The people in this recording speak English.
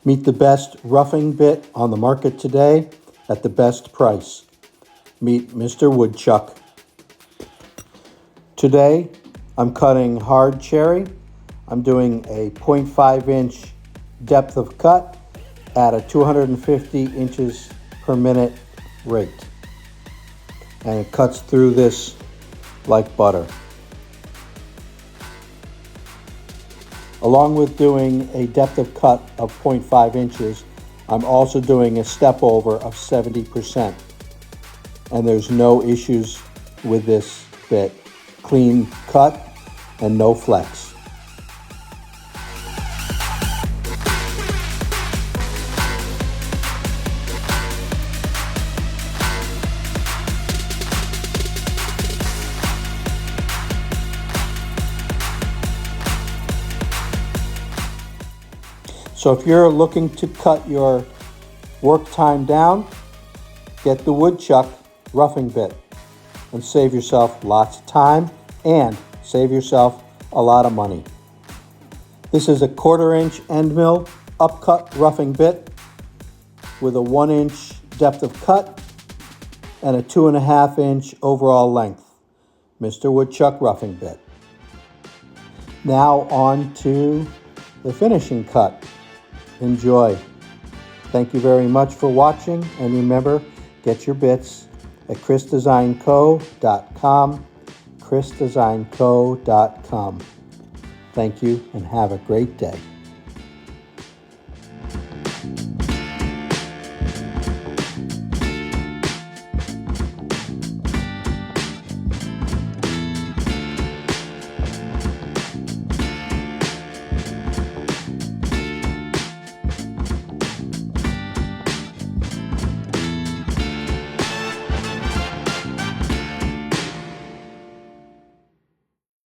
Meet the best roughing bit on the market today at the best price. Meet Mr. Woodchuck. Today, I'm cutting hard cherry. I'm doing a 0.5 inch depth of cut at a 250 inches per minute rate. And it cuts through this like butter. Along with doing a depth of cut of 0.5 inches, I'm also doing a step over of 70%. And there's no issues with this bit. Clean cut and no flex. So if you're looking to cut your work time down, get the Woodchuck roughing bit and save yourself lots of time and save yourself a lot of money. This is a 1/4 inch end mill upcut roughing bit with a 1 inch depth of cut and a 2.5 inch overall length. Mr. Woodchuck roughing bit. Now on to the finishing cut. Enjoy. Thank you very much for watching, and remember, get your bits at chrisdesignco.com, chrisdesignco.com. Thank you and have a great day.